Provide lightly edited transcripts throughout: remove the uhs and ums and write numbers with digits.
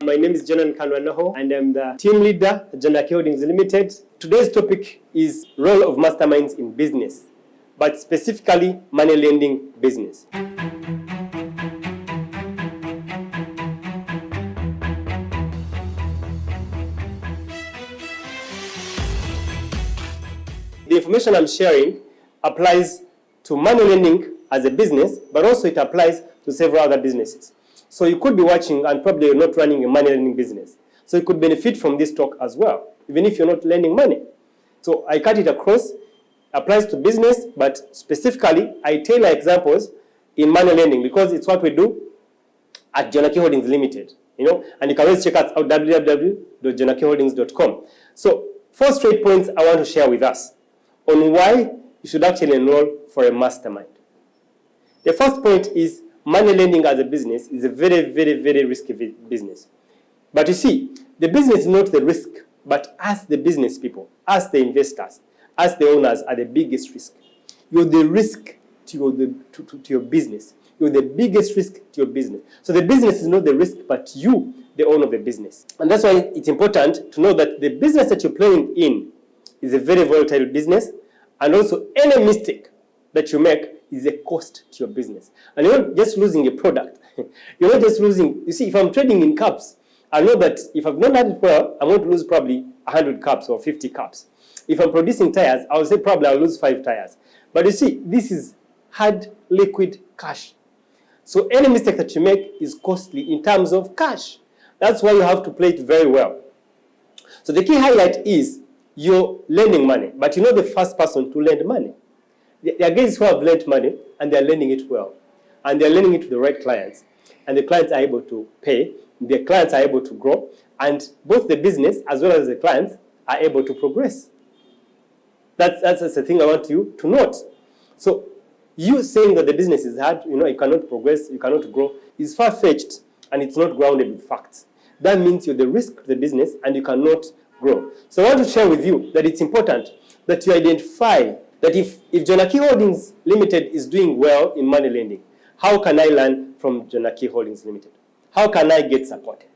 My name is Jonan Kanwanoho, and I'm the team leader at Janaki Holdings Limited. Today's topic is role of masterminds in business, but specifically money lending business. The information I'm sharing applies to money lending as a business, but also it applies to several other businesses. So you could be watching and probably you're not running a money lending business. So you could benefit from this talk as well, even if you're not lending money. So I cut it across, applies to business, but specifically I tailor examples in money lending because it's what we do at Janaki Holdings Limited. And you can always check us out www.janakiholdings.com. So 4 straight points I want to share with us on why you should actually enroll for a mastermind. The first point is money lending as a business is a very, very, very risky business. But you see, the business is not the risk, but us, the business people, us, the investors, us, the owners, are the biggest risk. You're the risk to your business. You're the biggest risk to your business. So the business is not the risk, but you, the owner of the business. And that's why it's important to know that the business that you're playing in is a very volatile business, and also any mistake that you make is a cost to your business. And you're not just losing a product. You're not just losing, you see, if I'm trading in cups, I know that if I've not done it well, I'm going to lose probably 100 cups or 50 cups. If I'm producing tires, I'll say probably I'll lose 5 tires. But you see, this is hard liquid cash. So any mistake that you make is costly in terms of cash. That's why you have to play it very well. So the key highlight is you're lending money, but you're not the first person to lend money. There are guys who have lent money and they're lending it well. And they're lending it to the right clients. And the clients are able to pay. The clients are able to grow. And both the business as well as the clients are able to progress. That's the thing I want you to note. So you saying that the business is hard, you cannot progress, you cannot grow, is far-fetched and it's not grounded with facts. That means you're the risk to the business and you cannot grow. So I want to share with you that it's important that you identify that if Janaki Holdings Limited is doing well in money lending, how can I learn from Janaki Holdings Limited? How can I get supported?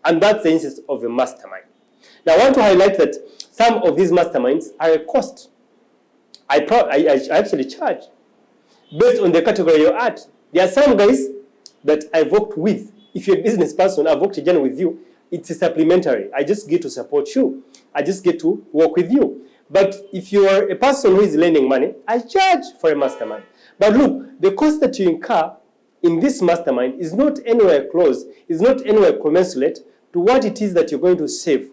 And that's the instance of a mastermind. Now I want to highlight that some of these masterminds are a cost. I actually charge based on the category you're at. There are some guys that I've worked with. If you're a business person, I've worked again with you. It's a supplementary. I just get to support you. I just get to work with you. But if you are a person who is lending money, I charge for a mastermind. But look, the cost that you incur in this mastermind is not anywhere close, is not anywhere commensurate to what it is that you're going to save,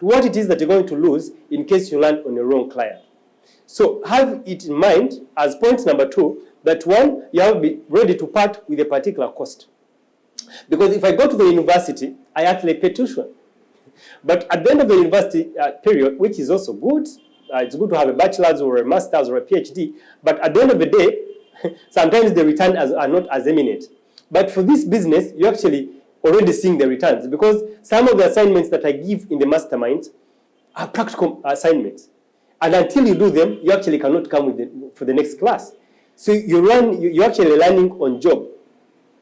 to what it is that you're going to lose in case you land on a wrong client. So have it in mind as point number 2, that one, you have to be ready to part with a particular cost. Because if I go to the university, I actually pay tuition. But at the end of the university period, which is also good, it's good to have a bachelor's or a master's or a PhD, but at the end of the day, sometimes the returns are not as eminent. But for this business, you're actually already seeing the returns because some of the assignments that I give in the mastermind are practical assignments. And until you do them, you actually cannot come for the next class. So you're actually learning on job.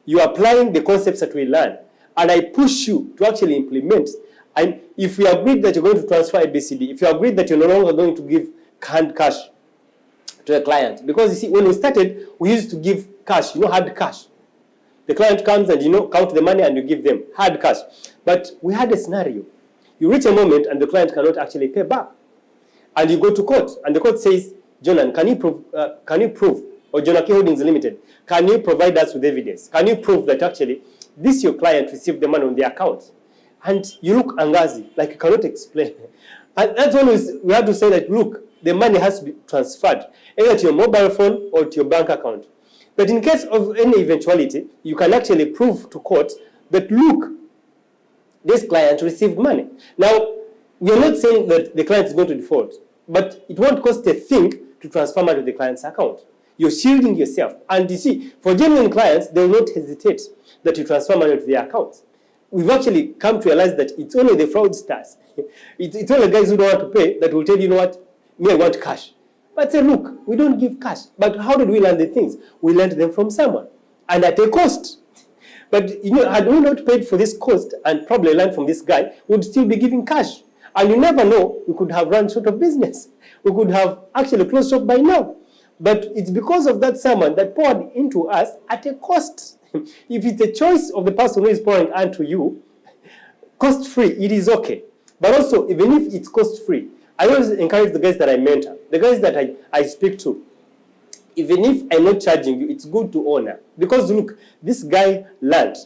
You're applying the concepts that we learn. And I push you to actually implement. And if we agreed that you're going to transfer ABCD, if you agreed that you're no longer going to give canned cash to a client, because you see, when we started, we used to give cash, hard cash. The client comes and, count the money and you give them hard cash. But we had a scenario. You reach a moment and the client cannot actually pay back. And you go to court, and the court says, Jonan, can you prove, or Janaki Holdings Limited, can you provide us with evidence? Can you prove that actually this your client received the money on their account? And you look angazi, like you cannot explain. And that's when we have to say that, look, the money has to be transferred, either to your mobile phone or to your bank account. But in case of any eventuality, you can actually prove to court that, look, this client received money. Now, we are not saying that the client is going to default, but it won't cost a thing to transfer money to the client's account. You're shielding yourself. And you see, for genuine clients, they will not hesitate that you transfer money to their accounts. We've actually come to realize that it's only the fraudsters, it's only guys who don't want to pay that will tell you, I want cash. But say, look, we don't give cash. But how did we learn the things? We learned them from someone. And at a cost. But had we not paid for this cost and probably learned from this guy, we would still be giving cash. And you never know, we could have run short of business. We could have actually closed shop by now. But it's because of that sermon that poured into us at a cost. If it's a choice of the person who is pouring unto you, cost-free, it is okay. But also, even if it's cost-free, I always encourage the guys that I mentor, the guys that I speak to, even if I'm not charging you, it's good to honor. Because look, this guy learned.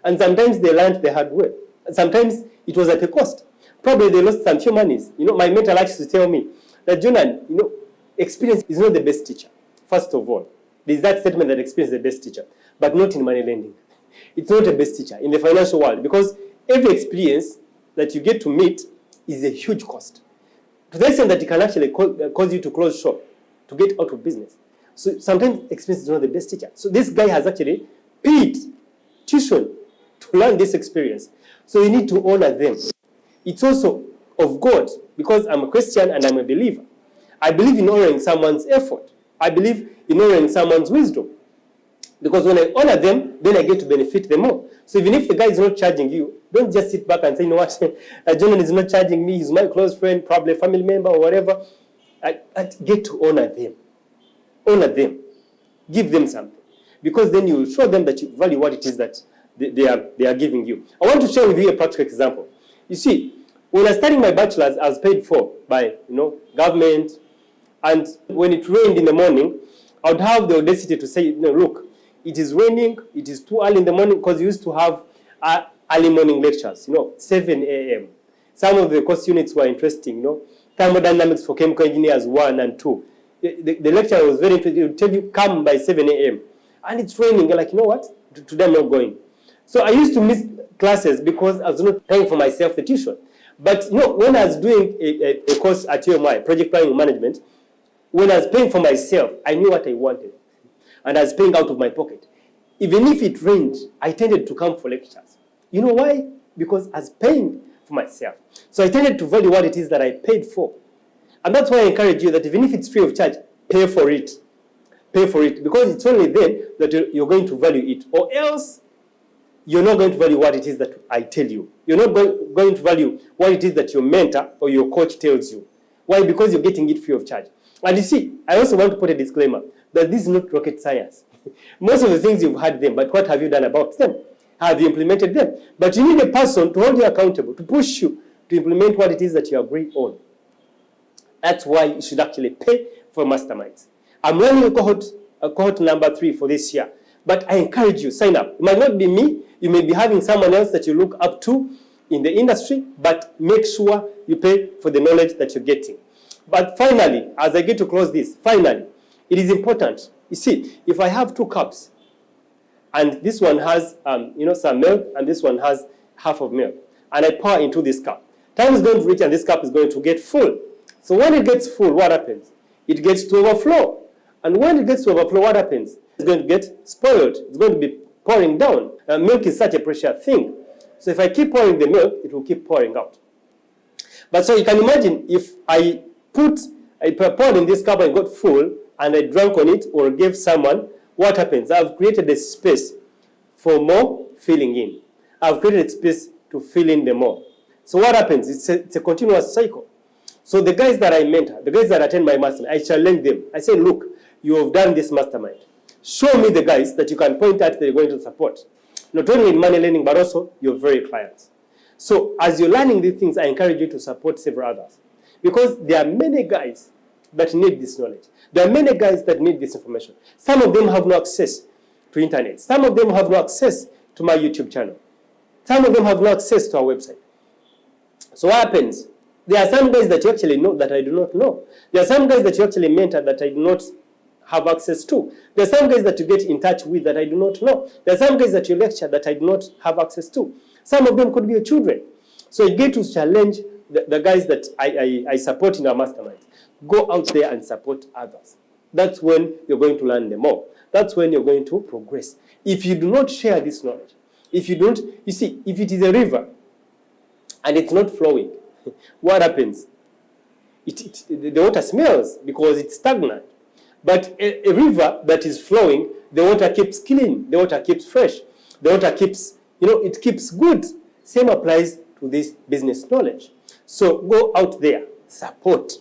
And sometimes they learned the hard way. Sometimes it was at a cost. Probably they lost some few monies. My mentor likes to tell me that, Jonan, experience is not the best teacher. First of all, there's that statement that experience is the best teacher, but not in money lending. It's not the best teacher in the financial world, because every experience that you get to meet is a huge cost. To the extent that it can actually cause you to close shop, to get out of business. So sometimes experience is not the best teacher. So this guy has actually paid tuition to learn this experience. So you need to honor them. It's also of God, because I'm a Christian and I'm a believer. I believe in honoring someone's effort. I believe in honoring someone's wisdom. Because when I honor them, then I get to benefit them more. So even if the guy is not charging you, don't just sit back and say, what, Jonathan is not charging me, he's my close friend, probably a family member or whatever. I get to honor them. Honor them. Give them something. Because then you will show them that you value what it is that they are giving you. I want to share with you a practical example. You see, when I was studying my bachelor's, I was paid for by government. And when it rained in the morning, I would have the audacity to say, look, it is raining, it is too early in the morning, because we used to have early morning lectures, 7 a.m. Some of the course units were interesting, thermodynamics for chemical engineers 1 and 2. The lecture was very interesting. It would tell you, come by 7 a.m. And it's raining. You're like, you know what? Today I'm not going. So I used to miss classes because I was not paying for myself the tuition. But when I was doing a course at UMI, Project Planning and Management, when I was paying for myself, I knew what I wanted. And I was paying out of my pocket. Even if it rained, I tended to come for lectures. You know why? Because I was paying for myself. So I tended to value what it is that I paid for. And that's why I encourage you that even if it's free of charge, pay for it. Pay for it. Because it's only then that you're going to value it. Or else, you're not going to value what it is that I tell you. You're not going to value what it is that your mentor or your coach tells you. Why? Because you're getting it free of charge. And you see, I also want to put a disclaimer that this is not rocket science. Most of the things you've heard them, but what have you done about them? Have you implemented them? But you need a person to hold you accountable, to push you to implement what it is that you agree on. That's why you should actually pay for masterminds. I'm running a cohort number 3 for this year. But I encourage you, sign up. It might not be me. You may be having someone else that you look up to in the industry, but make sure you pay for the knowledge that you're getting. But finally, as I get to close this, finally, it is important. You see, if I have 2 cups, and this one has some milk, and this one has half of milk, and I pour into this cup, time is going to reach and this cup is going to get full. So when it gets full, what happens? It gets to overflow. And when it gets to overflow, what happens? It's going to get spoiled. It's going to be pouring down. Milk is such a precious thing. So if I keep pouring the milk, it will keep pouring out. But so you can imagine if I poured in this cup and got full, and I drank on it or gave someone, what happens? I've created a space for more filling in. I've created a space to fill in the more. So what happens? It's a continuous cycle. So the guys that I mentor, the guys that attend my mastermind, I challenge them. I say, look, you have done this mastermind. Show me the guys that you can point at that you're going to support. Not only in money lending, but also your very clients. So as you're learning these things, I encourage you to support several others. Because there are many guys that need this knowledge. There are many guys that need this information. Some of them have no access to internet. Some of them have no access to my YouTube channel. Some of them have no access to our website. So what happens? There are some guys that you actually know that I do not know. There are some guys that you actually mentor that I do not have access to. There are some guys that you get in touch with that I do not know. There are some guys that you lecture that I do not have access to. Some of them could be your children. So you get to challenge the guys that I support in our mastermind. Go out there and support others. That's when you're going to learn the more. That's when you're going to progress. If you do not share this knowledge, if you don't, you see, if it is a river and it's not flowing, what happens? The water smells because it's stagnant. But a river that is flowing, the water keeps clean, the water keeps fresh. The water keeps, it keeps good. Same applies to this business knowledge. So go out there, support,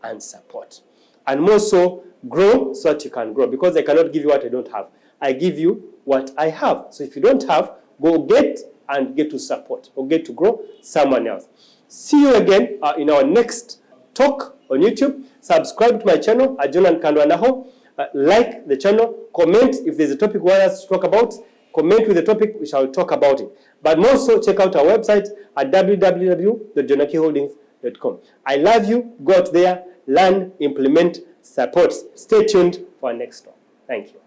and support. And more so, grow so that you can grow. Because I cannot give you what I don't have. I give you what I have. So if you don't have, go get and get to support or get to grow someone else. See you again in our next talk on YouTube. Subscribe to my channel, Ajonan Kandwanaho. Like the channel. Comment if there's a topic you want us to talk about. Comment with the topic, we shall talk about it. But more so, check out our website at www.jonakiholdings.com. I love you. Go out there, learn, implement, support. Stay tuned for our next talk. Thank you.